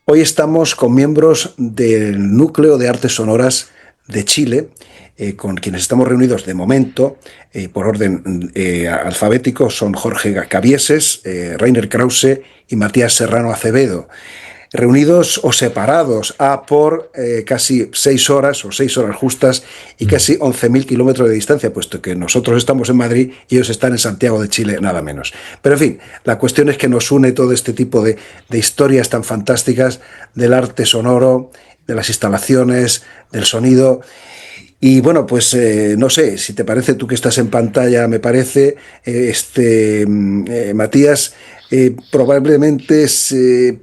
Hoy estamos con miembros del Núcleo de Artes Sonoras de Chile, con quienes estamos reunidos de momento, por orden alfabético, son Jorge Cabieses, Reiner Krause y Matías Serrano Acevedo. Reunidos o separados por casi 6 horas o 6 horas justas y casi 11.000 kilómetros de distancia, puesto que nosotros estamos en Madrid y ellos están en Santiago de Chile, nada menos. Pero en fin, la cuestión es que nos une todo este tipo de historias tan fantásticas del arte sonoro, de las instalaciones, del sonido. Y bueno, pues no sé, si te parece, tú que estás en pantalla, me parece, Matías, probablemente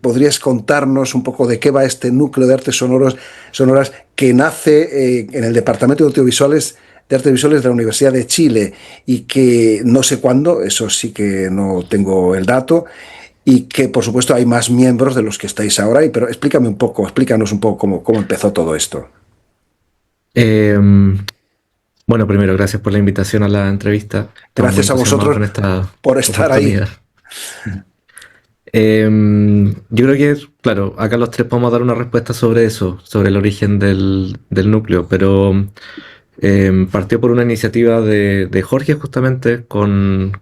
podrías contarnos un poco de qué va este núcleo de artes sonoras que nace en el Departamento de Artes Visuales de la Universidad de Chile y que no sé cuándo, eso sí que no tengo el dato, y que por supuesto hay más miembros de los que estáis ahora, pero explícanos un poco cómo empezó todo esto. Em, bueno, primero, gracias por la invitación a la entrevista. Estamos muy Gracias a entusiasmados vosotros con esta por estar ahí. oportunidad. Yo creo que, claro, acá los tres podemos dar una respuesta sobre eso, sobre el origen del núcleo, pero partió por una iniciativa de Jorge justamente con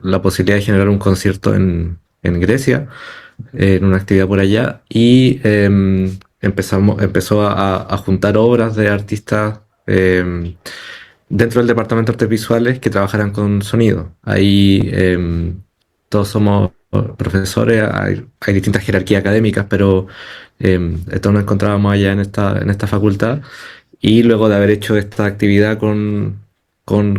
la posibilidad de generar un concierto en Grecia, en una actividad por allá, y empezó a juntar obras de artistas dentro del departamento de artes visuales que trabajaran con sonido. Ahí todos somos profesores, hay distintas jerarquías académicas, pero todos nos encontrábamos allá en esta facultad. Y luego de haber hecho esta actividad con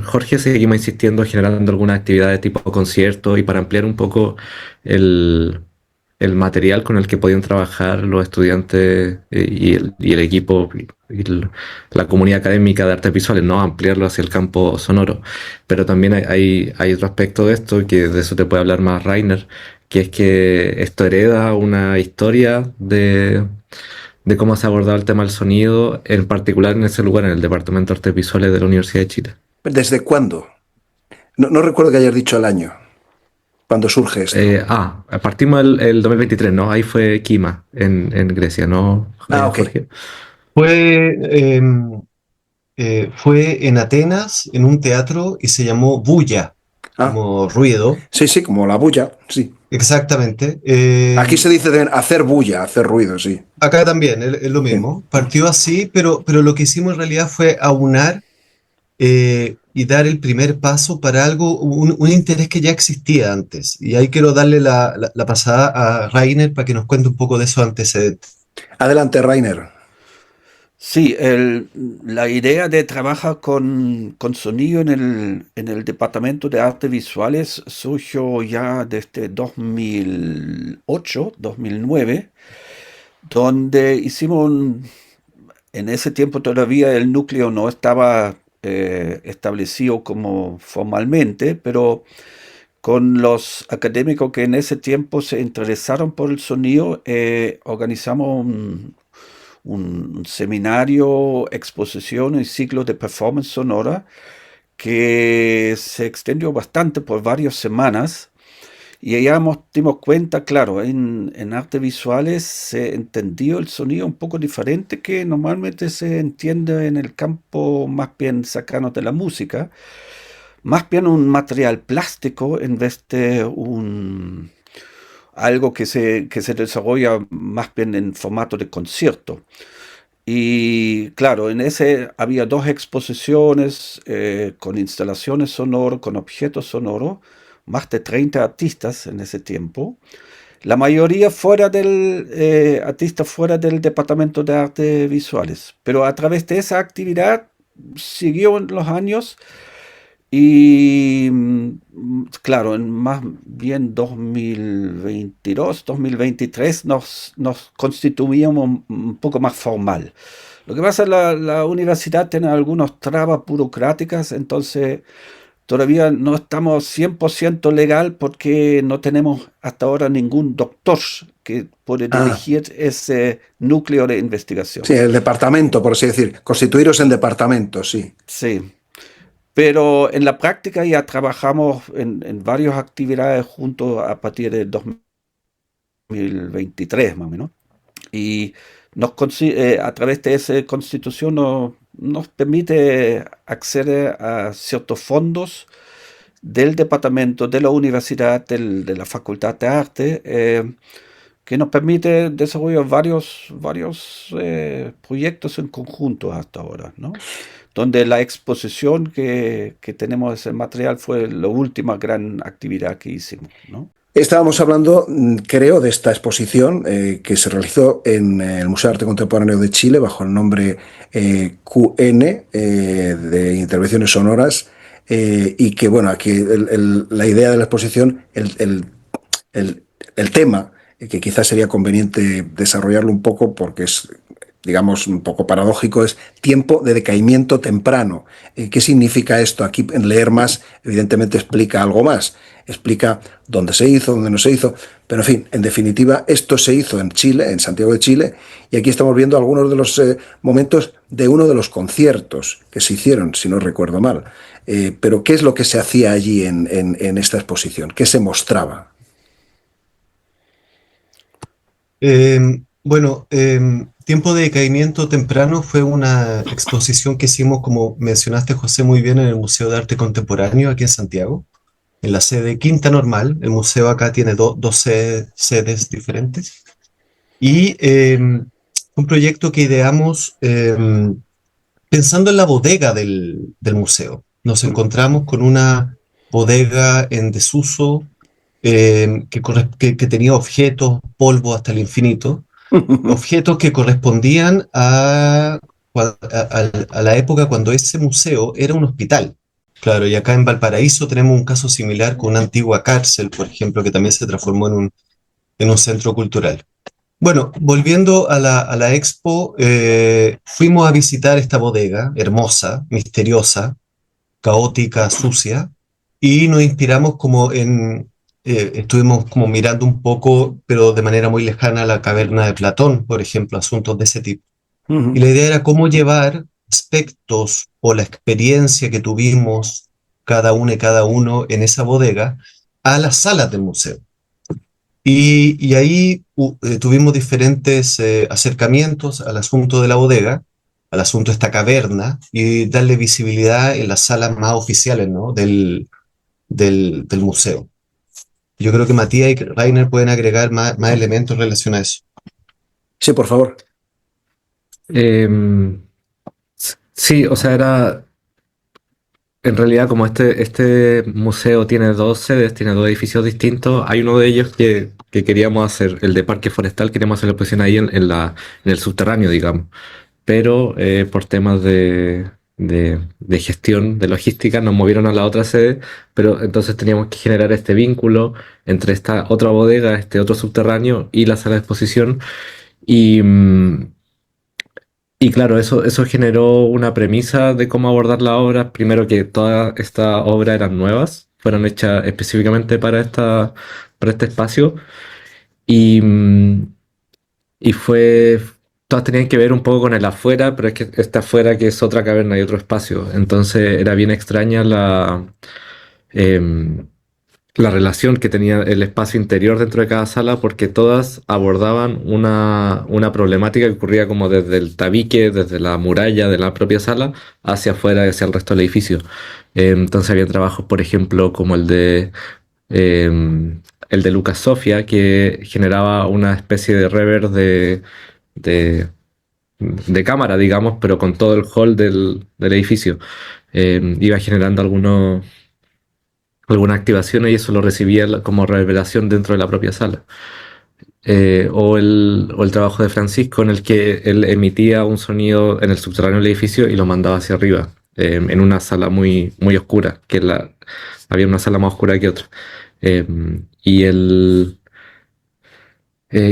Jorge, seguimos insistiendo, generando alguna actividad de tipo concierto y para ampliar un poco el, el material con el que podían trabajar los estudiantes y el equipo y la comunidad académica de artes visuales, no ampliarlo hacia el campo sonoro. Pero también hay otro aspecto de esto, que de eso te puede hablar más Rainer, que es que esto hereda una historia de cómo se ha abordado el tema del sonido, en particular en ese lugar, en el Departamento de Artes Visuales de la Universidad de Chile. ¿Desde cuándo? No recuerdo que hayas dicho el año, cuando surge esto. Partimos el 2023, ¿no? Ahí fue Kima, en Grecia, ¿no, Ah, ok. Jorge? Fue, fue en Atenas, en un teatro, y se llamó Bulla, Ah, como ruido. sí, sí, como la bulla, sí. Exactamente. Aquí se dice de hacer bulla, hacer ruido, sí. Acá también es lo Sí. mismo. Partió así, pero lo que hicimos en realidad fue aunar y dar el primer paso para algo, un interés que ya existía antes. Y ahí quiero darle la pasada a Rainer para que nos cuente un poco de esos antecedentes. Adelante, Rainer. Sí, la idea de trabajar con sonido en el Departamento de Artes Visuales surgió ya desde 2008, 2009, donde en ese tiempo todavía el núcleo no estaba establecido como formalmente, pero con los académicos que en ese tiempo se interesaron por el sonido, organizamos un seminario, exposición y ciclo de performance sonora que se extendió bastante por varias semanas. Y allá dimos cuenta, claro, en artes visuales se entendió el sonido un poco diferente que normalmente se entiende en el campo más bien cercano de la música, más bien un material plástico en vez de algo que se desarrolla más bien en formato de concierto. Y claro, en ese había dos exposiciones con instalaciones sonoras, con objetos sonoros, más de 30 artistas en ese tiempo. La mayoría artistas fuera del Departamento de Artes Visuales. Pero a través de esa actividad siguió en los años y claro, en más bien 2022, 2023 nos constituíamos un poco más formal. Lo que pasa es que la universidad tiene algunas trabas burocráticas, entonces todavía no estamos 100% legal porque no tenemos hasta ahora ningún doctor que puede Ah, dirigir ese núcleo de investigación. sí, el departamento, por así decir. Constituiros en departamento, sí. Sí. Pero en la práctica ya trabajamos en varias actividades juntos a partir de 2023, más o menos. Y a través de esa constitución nos permite acceder a ciertos fondos del departamento, de la universidad, de la Facultad de Arte, que nos permite desarrollar varios proyectos en conjunto hasta ahora, ¿no? Donde la exposición que tenemos de ese material fue la última gran actividad que hicimos, ¿no? Estábamos hablando, creo, de esta exposición que se realizó en el Museo de Arte Contemporáneo de Chile bajo el nombre QN, de Intervenciones Sonoras, y que, bueno, aquí la idea de la exposición, el tema, que quizás sería conveniente desarrollarlo un poco porque es, digamos, un poco paradójico, es tiempo de decaimiento temprano. ¿Qué significa esto? Aquí en Leer Más, evidentemente, explica algo más. Explica dónde se hizo, dónde no se hizo, pero en fin, en definitiva, esto se hizo en Chile, en Santiago de Chile, y aquí estamos viendo algunos de los momentos de uno de los conciertos que se hicieron, si no recuerdo mal. Pero ¿qué es lo que se hacía allí en esta exposición? ¿Qué se mostraba? Bueno, Tiempo de decaimiento temprano fue una exposición que hicimos, como mencionaste, José, muy bien, en el Museo de Arte Contemporáneo aquí en Santiago, en la sede Quinta Normal. El museo acá tiene dos sedes diferentes. Y un proyecto que ideamos pensando en la bodega del museo. Nos encontramos con una bodega en desuso que tenía objetos, polvo hasta el infinito, objetos que correspondían a la época cuando ese museo era un hospital. Claro, y acá en Valparaíso tenemos un caso similar con una antigua cárcel, por ejemplo, que también se transformó en un centro cultural. Bueno, volviendo a la expo, fuimos a visitar esta bodega hermosa, misteriosa, caótica, sucia, y nos inspiramos estuvimos como mirando un poco, pero de manera muy lejana, la caverna de Platón, por ejemplo, asuntos de ese tipo. Y la idea era cómo llevar aspectos o la experiencia que tuvimos cada una y cada uno en esa bodega a las salas del museo. Y ahí tuvimos diferentes acercamientos al asunto de la bodega, al asunto de esta caverna, y darle visibilidad en las salas más oficiales, ¿no? del museo. Yo creo que Matías y Rainer pueden agregar más elementos en relación a eso. Sí, por favor. Sí, o sea, en realidad, como este museo tiene dos sedes, tiene dos edificios distintos, hay uno de ellos que queríamos hacer, el de Parque Forestal, queríamos hacer la exposición ahí en el subterráneo, digamos. Pero por temas de gestión, de logística, nos movieron a la otra sede, pero entonces teníamos que generar este vínculo entre esta otra bodega, este otro subterráneo y la sala de exposición. Y, y claro, eso generó una premisa de cómo abordar la obra. Primero, que todas estas obras eran nuevas, fueron hechas específicamente para este espacio. Y, todas tenían que ver un poco con el afuera, pero es que este afuera que es otra caverna y otro espacio. Entonces era bien extraña em, la relación que tenía el espacio interior dentro de cada sala, porque todas abordaban una problemática que ocurría como desde el tabique, desde la muralla de la propia sala, hacia afuera y hacia el resto del edificio. Entonces había trabajos, por ejemplo, como el de Lucas Sofia, que generaba una especie de reverb de, de cámara, digamos, pero con todo el hall del edificio. Iba generando alguna activación y eso lo recibía como reverberación dentro de la propia sala. O el trabajo de Francisco, en el que él emitía un sonido en el subterráneo del edificio y lo mandaba hacia arriba, en una sala muy, muy oscura, había una sala más oscura que otra. Eh, y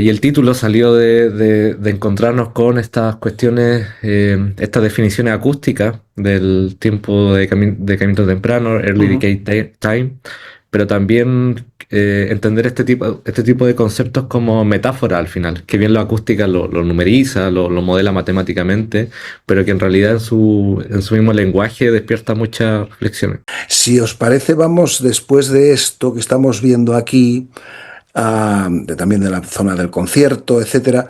el título salió de encontrarnos con estas cuestiones, estas definiciones acústicas del tiempo de caminito temprano, early decay time, pero también entender este tipo de conceptos como metáfora al final, que bien la acústica lo numeriza, lo modela matemáticamente, pero que en realidad en su mismo lenguaje despierta muchas reflexiones. Si os parece, vamos después de esto que estamos viendo aquí, también de la zona del concierto, etcétera,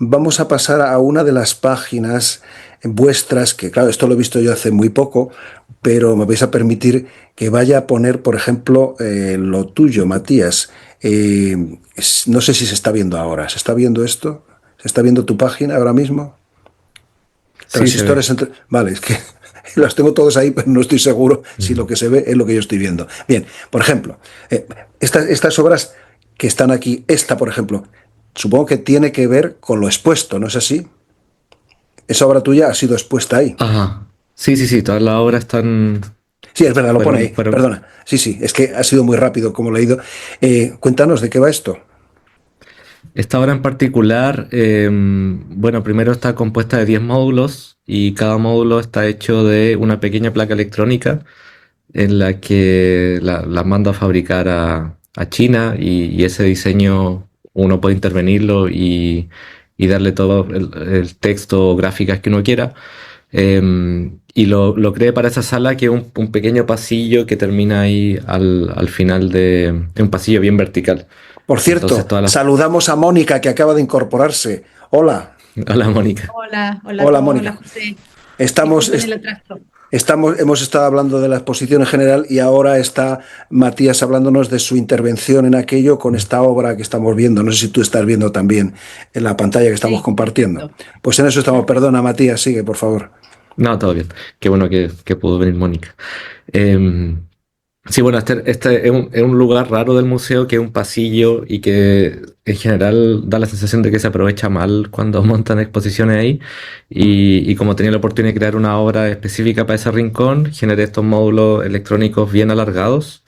vamos a pasar a una de las páginas vuestras, que claro, esto lo he visto yo hace muy poco, pero me vais a permitir que vaya a poner, por ejemplo, lo tuyo, Matías. No sé si se está viendo ahora. ¿Se está viendo esto? ¿Se está viendo tu página ahora mismo? Sí, se ve. Vale, es que los tengo todos ahí, pero no estoy seguro si lo que se ve es lo que yo estoy viendo. Bien, por ejemplo, estas obras que están aquí, esta, por ejemplo, supongo que tiene que ver con lo expuesto, ¿no es así? Esa obra tuya ha sido expuesta ahí. Ajá. Sí, sí, sí, todas las obras están, Sí, es verdad, lo pone ahí. fueron. Perdona. Sí, sí, es que ha sido muy rápido como lo he leído. Cuéntanos de qué va esto. Esta obra en particular, bueno, primero está compuesta de 10 módulos y cada módulo está hecho de una pequeña placa electrónica en la que la mando a fabricar a China y ese diseño uno puede intervenirlo y darle todo el texto o gráficas que uno quiera. Y lo creé para esa sala, que es un pequeño pasillo que termina ahí al final de un pasillo bien vertical. Por Entonces cierto, todas las... saludamos a Mónica que acaba de incorporarse. Hola, Hola, Mónica. Hola, hola a hola todos, hola Mónica. José. Estamos, Disculpen el atraso. hemos estado hablando de la exposición en general y ahora está Matías hablándonos de su intervención en aquello con esta obra que estamos viendo. No sé si tú estás viendo también en la pantalla que estamos Sí, compartiendo. perfecto. Pues en eso estamos. Perfecto. Perdona, Matías, sigue, por favor. No, todo bien. Qué bueno que pudo venir Mónica. Em, sí, bueno, este es un lugar raro del museo, que es un pasillo y que en general da la sensación de que se aprovecha mal cuando montan exposiciones ahí. Y como tenía la oportunidad de crear una obra específica para ese rincón, generé estos módulos electrónicos bien alargados,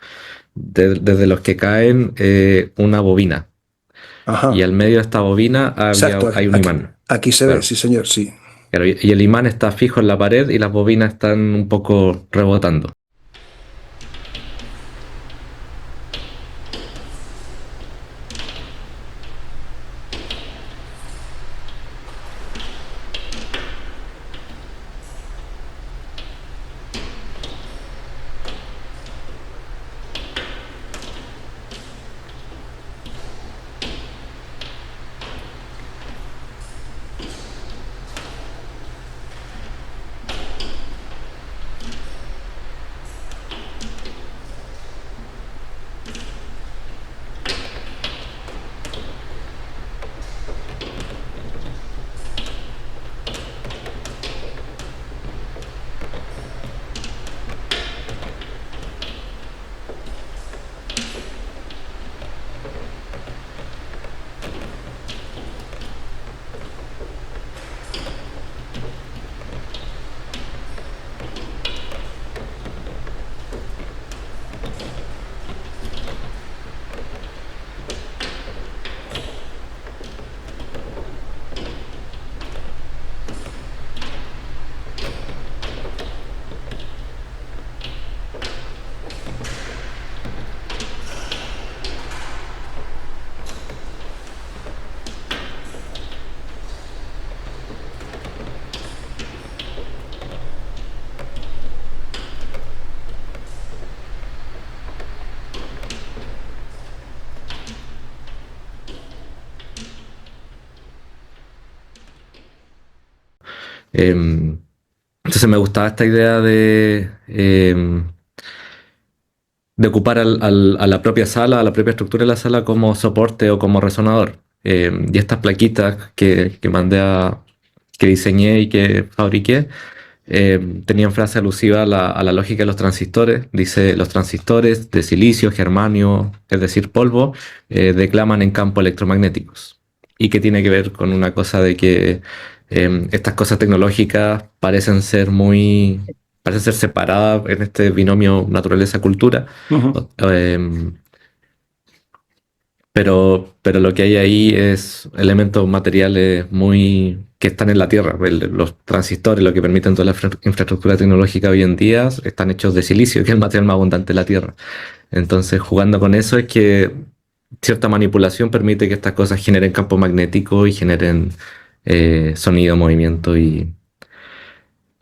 desde los que caen una bobina. Y Ajá. al medio de esta bobina Exacto, hay un imán. aquí se ve, Claro. sí, señor, sí. Claro, y el imán está fijo en la pared y las bobinas están un poco rebotando. Em, entonces me gustaba esta idea de ocupar a la propia sala, a la propia estructura de la sala como soporte o como resonador. Y estas plaquitas que que diseñé y que fabriqué, tenían frase alusiva a la lógica de los transistores. Dice: los transistores de silicio, germanio, es decir, polvo, declaman en campos electromagnéticos. Y que tiene que ver con una cosa de que estas cosas tecnológicas parecen ser separadas en este binomio naturaleza-cultura. Ujú. Em, pero lo que hay ahí es elementos materiales que están en la Tierra. Los transistores, lo que permiten toda la infraestructura tecnológica hoy en día, están hechos de silicio, que es el material más abundante de la Tierra. Entonces, jugando con eso, es que cierta manipulación permite que estas cosas generen campo magnético y generen sonido, movimiento y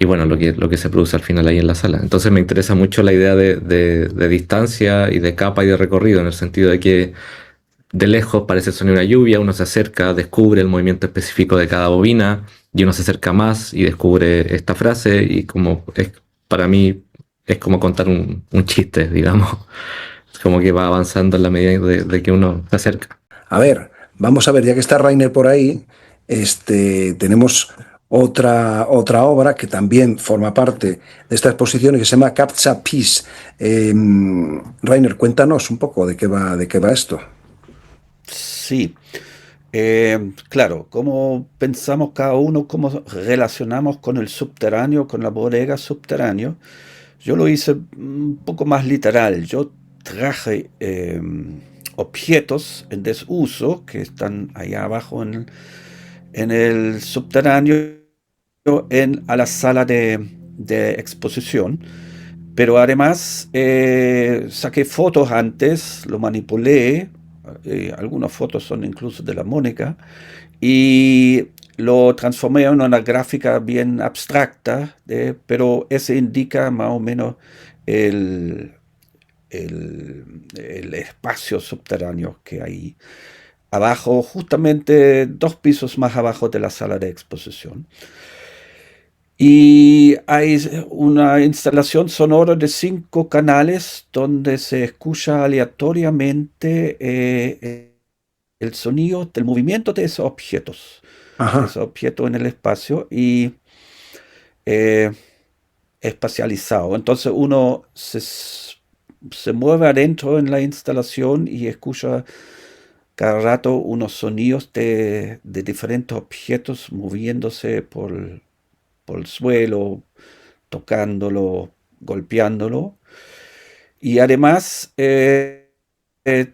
bueno, lo que se produce al final ahí en la sala. Entonces me interesa mucho la idea de distancia y de capa y de recorrido, en el sentido de que de lejos parece el sonido de una lluvia, uno se acerca, descubre el movimiento específico de cada bobina y uno se acerca más y descubre esta frase y como es, para mí es como contar un chiste, digamos. Es como que va avanzando en la medida de que uno se acerca. A ver, vamos a ver, ya que está Rainer por ahí, tenemos otra obra que también forma parte de esta exposición y que se llama Captcha Peace. Rainer, cuéntanos un poco de qué va esto. Sí, claro, cómo pensamos cada uno, cómo relacionamos con el subterráneo, con la bodega subterráneo. Yo lo hice un poco más literal. Yo traje objetos en desuso que están allá abajo en el subterráneo a la sala de exposición. Pero además saqué fotos antes, lo manipulé, algunas fotos son incluso de la Mónica, y lo transformé en una gráfica bien abstracta, pero ese indica más o menos el, el espacio subterráneo que hay abajo, justamente 2 pisos más abajo de la sala de exposición. Y hay una instalación sonora de 5 canales donde se escucha aleatoriamente el sonido del movimiento de Ajá. esos objetos en el espacio y eh, espacializado. Entonces uno se mueve adentro en la instalación y escucha cada rato unos sonidos de diferentes objetos moviéndose por el suelo, tocándolo, golpeándolo. Y además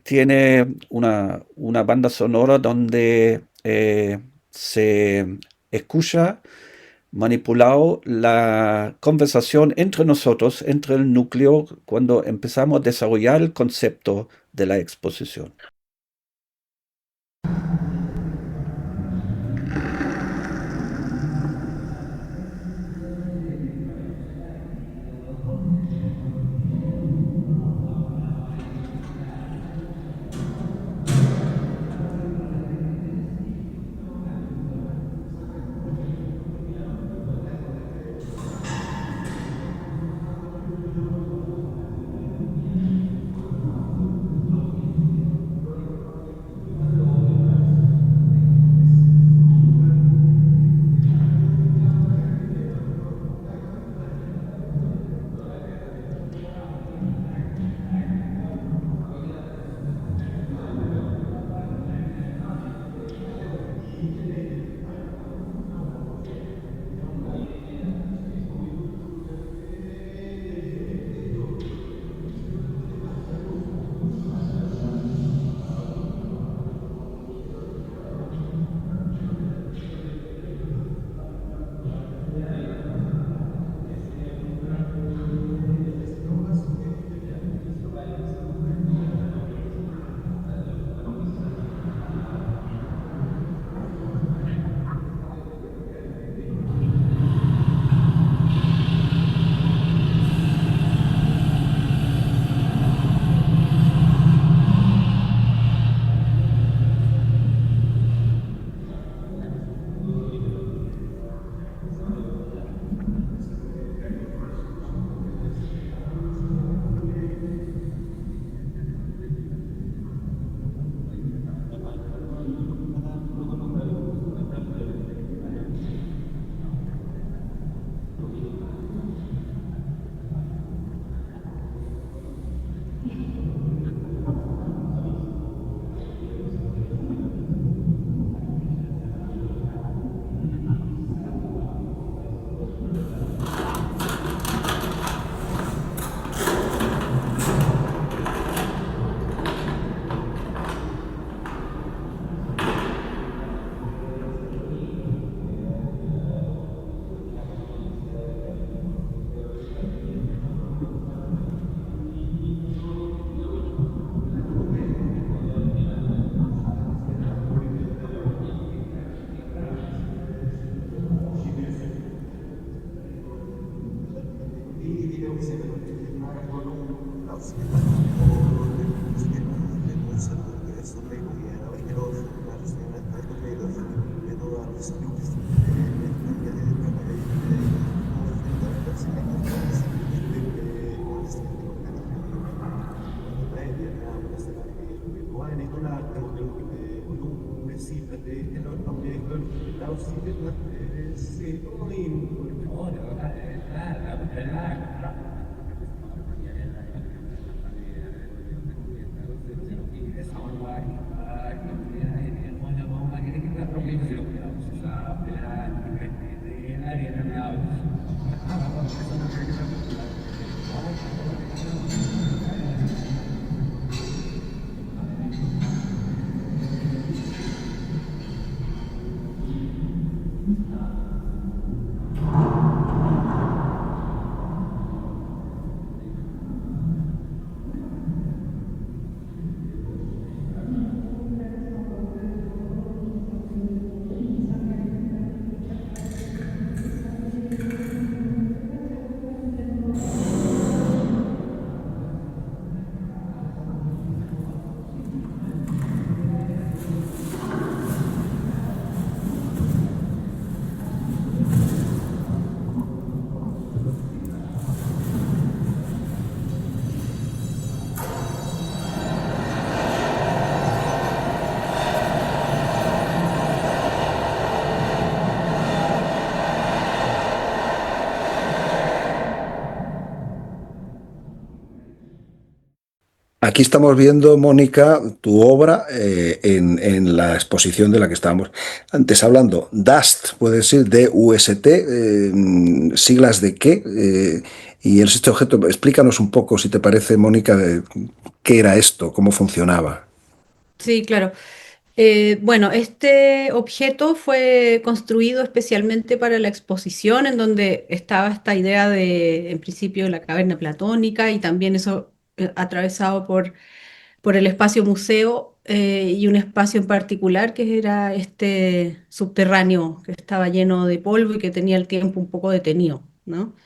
tiene una banda sonora donde se escucha manipulado la conversación entre nosotros, entre el núcleo, cuando empezamos a desarrollar el concepto de la exposición. Aquí estamos viendo, Mónica, tu obra en la exposición de la que estábamos antes hablando. DUST, puede decir D-U-S-T, siglas de qué. Y este objeto, explícanos un poco, si te parece, Mónica, de qué era esto, cómo funcionaba. Sí, claro. Bueno, este objeto fue construido especialmente para la exposición, en donde estaba esta idea de, en principio, la caverna platónica y también eso atravesado por el espacio museo y un espacio en particular que era este subterráneo que estaba lleno de polvo y que tenía el tiempo un poco detenido, ¿no?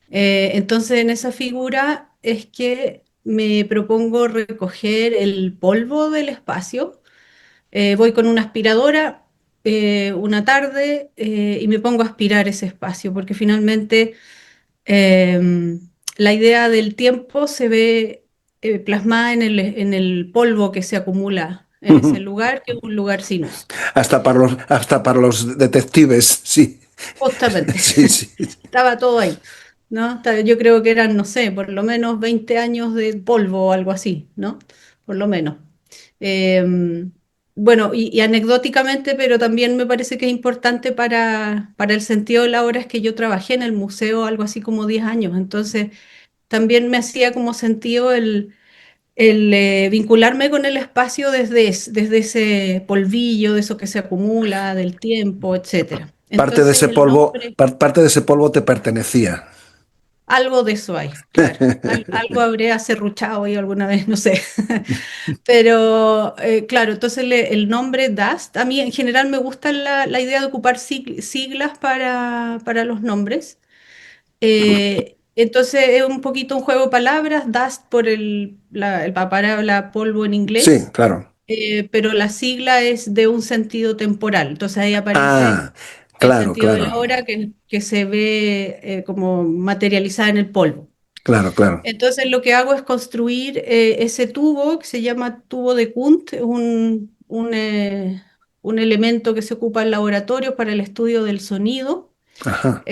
Entonces, en esa figura es que me propongo recoger el polvo del espacio. Voy con una aspiradora una tarde y me pongo a aspirar ese espacio, porque finalmente la idea del tiempo se ve plasmada en el polvo que se acumula en ese lugar, que es un lugar sin uso. Hasta para los detectives, sí. Justamente, Sí, sí. estaba todo ahí, ¿no? Yo creo que eran, no sé, por lo menos 20 años de polvo o algo así, ¿no? Por lo menos. Eh, bueno, y anecdóticamente, pero también me parece que es importante para el sentido de la obra, es que yo trabajé en el museo algo así como 10 años, entonces también me hacía como sentido el vincularme con el espacio desde ese polvillo, de eso que se acumula, del tiempo, etcétera. Entonces el nombre, Parte de ese polvo te pertenecía. algo de eso hay, claro. Algo habré acerruchado ahí alguna vez, no sé. Pero claro, entonces el nombre Dust, a mí en general me gusta la idea de ocupar siglas para los nombres. Entonces es un poquito un juego de palabras, Dust por la palabra polvo en Sí, inglés, claro. pero la sigla es de un sentido temporal. Entonces ahí aparece Ah, el claro, sentido de claro, la hora que se ve como materializada en el polvo. claro, claro. Entonces lo que hago es construir ese tubo que se llama tubo de Kundt, es un elemento que se ocupa en laboratorios para el estudio del sonido Ajá.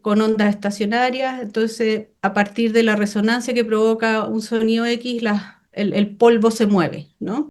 con ondas estacionarias. Entonces, a partir de la resonancia que provoca un sonido X, el polvo se mueve, ¿no?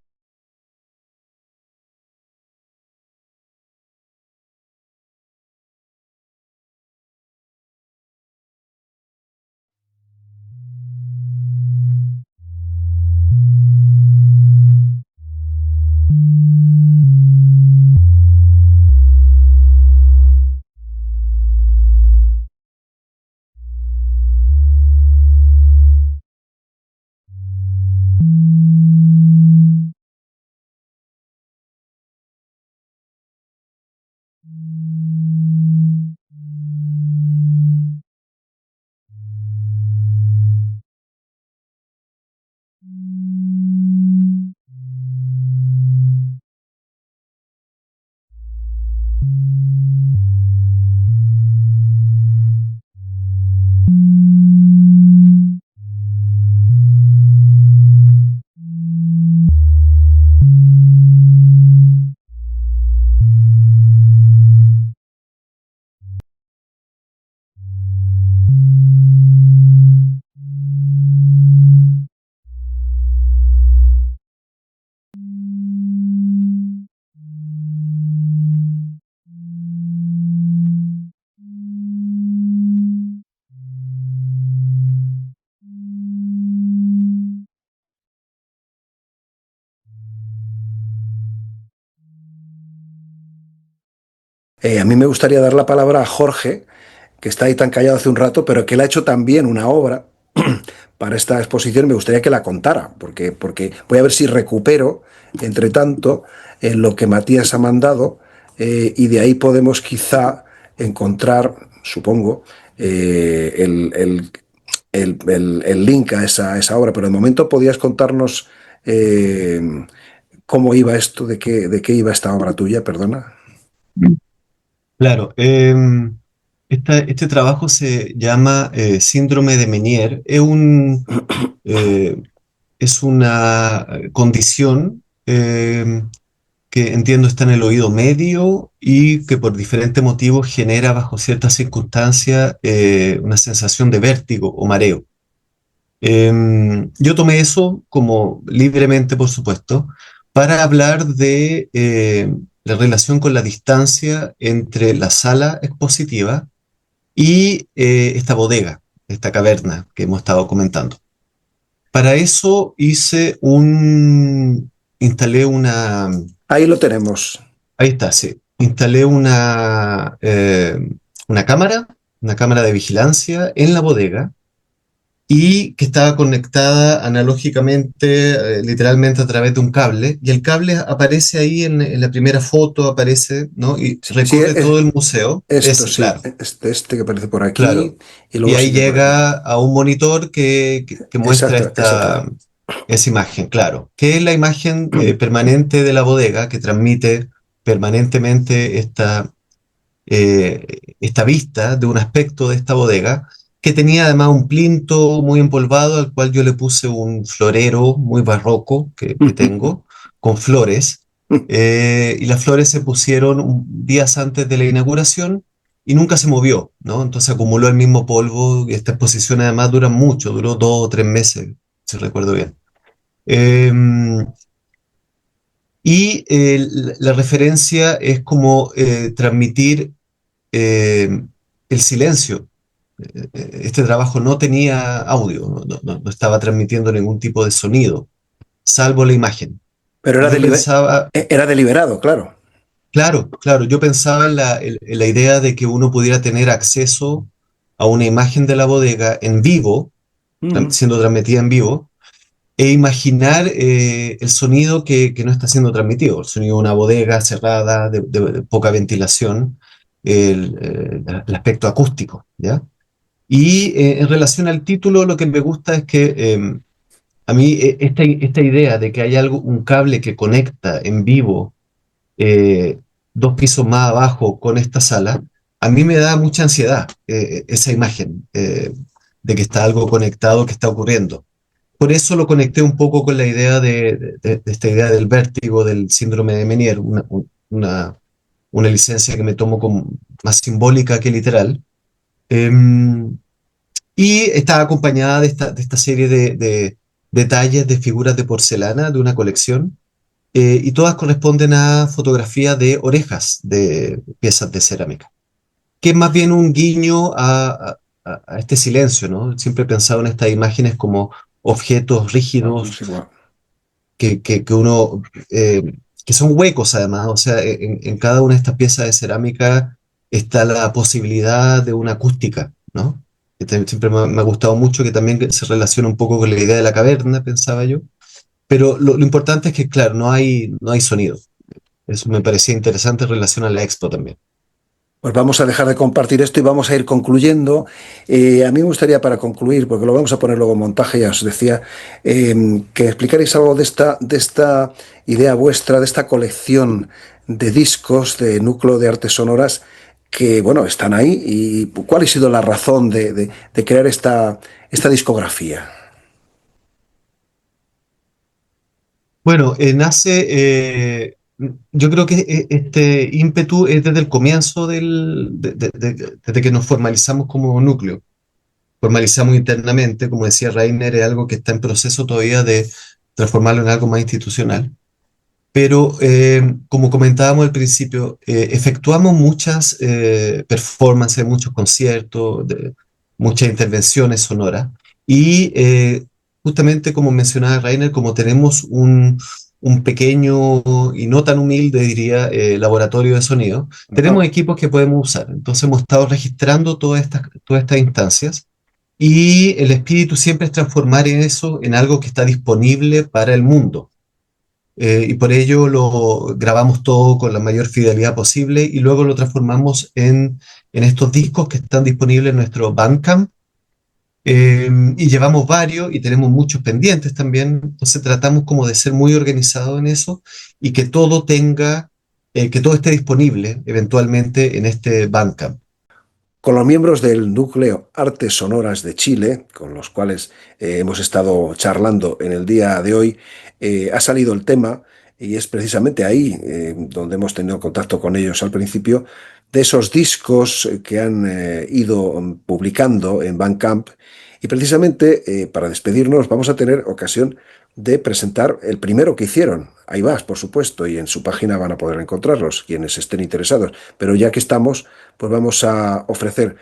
A mí me gustaría dar la palabra a Jorge, que está ahí tan callado hace un rato, pero que él ha hecho también una obra para esta exposición. Me gustaría que la contara, porque voy a ver si recupero, entre tanto, lo que Matías ha mandado, y de ahí podemos quizá encontrar, supongo, el link a esa obra. Pero de momento podías contarnos cómo iba esto, de qué iba esta obra tuya, perdona. Claro, este trabajo se llama síndrome de Meniere. Eh, es una condición que entiendo está en el oído medio y que por diferentes motivos genera bajo ciertas circunstancias una sensación de vértigo o mareo. Yo tomé eso como libremente, por supuesto, para hablar de la relación con la distancia entre la sala expositiva y esta bodega, esta caverna que hemos estado comentando. Para eso instalé Ahí lo tenemos. ahí está, sí, instalé una cámara de vigilancia en la bodega y que estaba conectada analógicamente, literalmente a través de un cable, y el cable aparece ahí en la primera foto, aparece, ¿no? Y Sí, recorre todo el museo. esto Ese, sí, claro, este que aparece por aquí claro. y Y luego ahí sigue por aquí. llega a un monitor que muestra Exacto, exacto. esa imagen, claro, que es la imagen permanente de la bodega que transmite permanentemente esta vista de un aspecto de esta bodega, que tenía además un plinto muy empolvado al cual yo le puse un florero muy barroco que tengo, con flores, y las flores se pusieron días antes de la inauguración y nunca se movió, ¿no? Entonces acumuló el mismo polvo y esta exposición además dura mucho, duró 2 o 3 meses, si recuerdo bien. Em, la referencia es como transmitir el silencio. Este trabajo no tenía audio, no estaba transmitiendo ningún tipo de sonido, salvo la imagen. Pero Y yo pensaba, era deliberado, claro. claro, yo pensaba en la idea de que uno pudiera tener acceso a una imagen de la bodega en vivo, Mm. siendo transmitida en vivo, e imaginar el sonido que no está siendo transmitido, el sonido de una bodega cerrada, de poca ventilación, el aspecto acústico, ¿ya? Y en relación al título, lo que me gusta es que a mí esta idea de que hay un cable que conecta en vivo eh, 2 pisos más abajo con esta sala, a mí me da mucha ansiedad esa imagen de que está algo conectado, que está ocurriendo. Por eso lo conecté un poco con la idea de esta idea del vértigo, del síndrome de Meniere, una licencia que me tomo como más simbólica que literal. Em, y está acompañada de esta serie de detalles de figuras de porcelana de una colección, y todas corresponden a fotografías de orejas de piezas de cerámica, que es más bien un guiño a este silencio, ¿no? Siempre he pensado en estas imágenes como objetos rígidos Vamos igual. que uno, que son huecos además, o sea, en cada una de estas piezas de cerámica está la posibilidad de una acústica, ¿no? Siempre me ha gustado mucho, que también se relaciona un poco con la idea de la caverna, pensaba yo, pero lo importante es que, claro, no hay sonido. Eso me parecía interesante en relación a la expo también. Pues vamos a dejar de compartir esto y vamos a ir concluyendo. A mí me gustaría, para concluir, porque lo vamos a poner luego en montaje, ya os decía, que explicarais algo de esta idea vuestra, de esta colección de discos de Núcleo de Artes Sonoras que, bueno, están ahí, y cuál ha sido la razón de crear esta discografía. Bueno, yo creo que este ímpetu es desde el comienzo desde que nos formalizamos como núcleo. Formalizamos internamente, como decía Rainer, es algo que está en proceso todavía de transformarlo en algo más institucional. Pero como comentábamos al principio, efectuamos muchas performances, muchos conciertos, muchas intervenciones sonoras. Y justamente como mencionaba Rainer, como tenemos un pequeño y no tan humilde, diría, laboratorio de sonido, tenemos Ajá. equipos que podemos usar. Entonces hemos estado registrando todas estas instancias y el espíritu siempre es transformar en eso en algo que está disponible para el mundo. Y por ello lo grabamos todo con la mayor fidelidad posible y luego lo transformamos en estos discos que están disponibles en nuestro Bandcamp. Y llevamos varios y tenemos muchos pendientes también, entonces tratamos como de ser muy organizados en eso y que todo que todo esté disponible eventualmente en este Bandcamp. Con los miembros del Núcleo Artes Sonoras de Chile, con los cuales hemos estado charlando en el día de hoy, ha salido el tema, y es precisamente ahí donde hemos tenido contacto con ellos al principio, de esos discos que han ido publicando en Bandcamp. Y precisamente para despedirnos vamos a tener ocasión de presentar el primero que hicieron. Ahí vas, por supuesto, y en su página van a poder encontrarlos, quienes estén interesados. Pero ya que estamos, pues vamos a ofrecer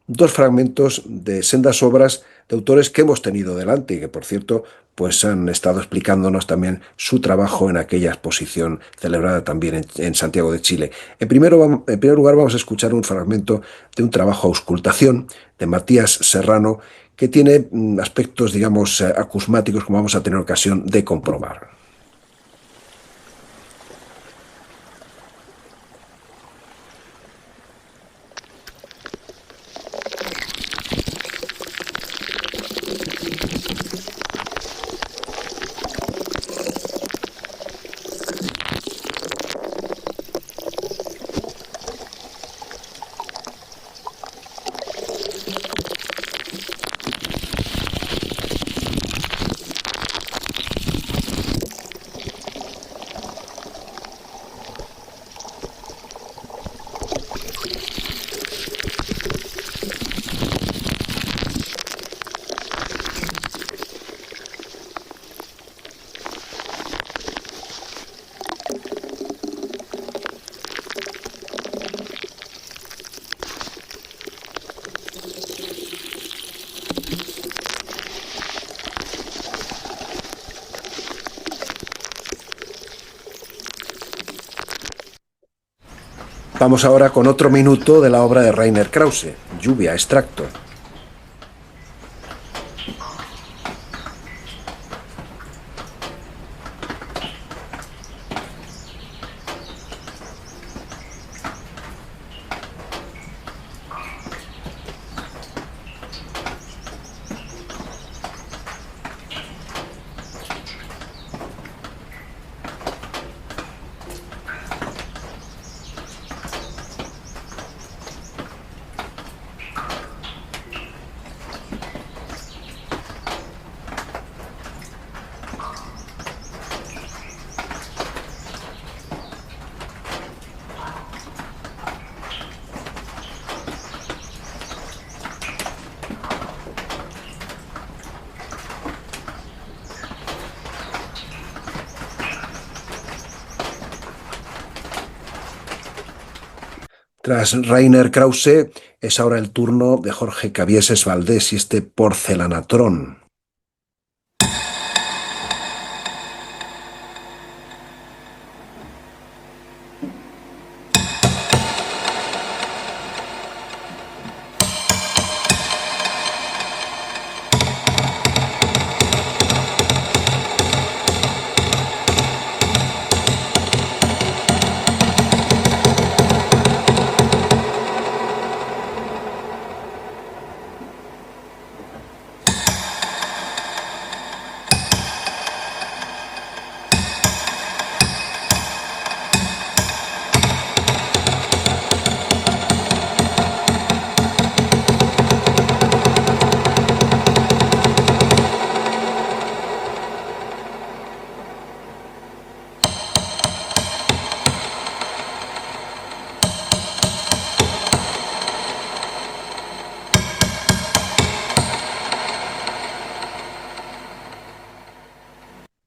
dos fragmentos de sendas obras de autores que hemos tenido delante y que, por cierto, pues han estado explicándonos también su trabajo en aquella exposición celebrada también en Santiago de Chile. En primer lugar, vamos a escuchar un fragmento de un trabajo Auscultación de Matías Serrano, que tiene aspectos, digamos, acusmáticos, como vamos a tener ocasión de comprobar. Vamos ahora con otro minuto de la obra de Rainer Krause, Lluvia, extracto. Tras Rainer Krause, es ahora el turno de Jorge Cabieses Valdés y este Porcelanatrón.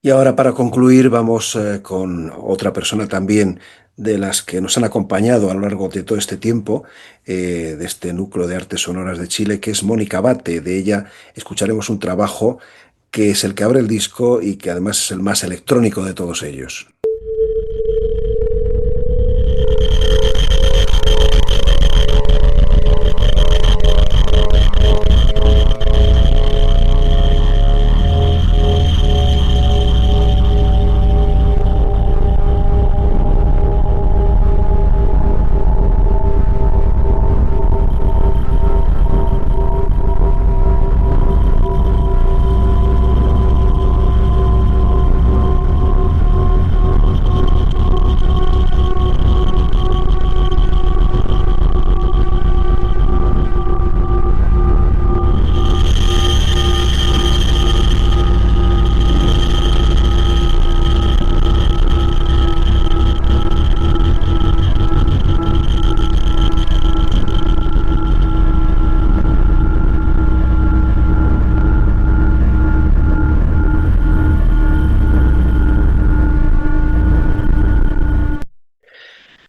Y ahora, para concluir, vamos con otra persona también de las que nos han acompañado a lo largo de todo este tiempo, de este Núcleo de Artes Sonoras de Chile, que es Mónica Bate. De ella escucharemos un trabajo que es el que abre el disco y que además es el más electrónico de todos ellos.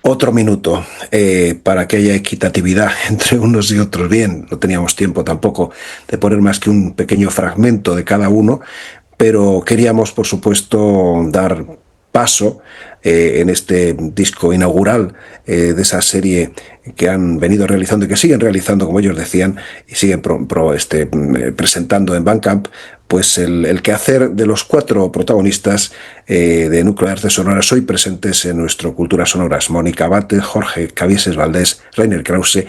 Otro minuto para que haya equitatividad entre unos y otros. Bien, no teníamos tiempo tampoco de poner más que un pequeño fragmento de cada uno, pero queríamos, por supuesto, dar paso en este disco inaugural de esa serie que han venido realizando y que siguen realizando, como ellos decían, y siguen presentando en Bandcamp, pues el quehacer de los 4 protagonistas de Núcleo de Artes Sonoras hoy presentes en nuestro Cultura Sonoras: Mónica Abate, Jorge Cabieses Valdés, Rainer Krause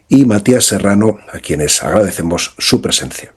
y Matías Serrano, a quienes agradecemos su presencia.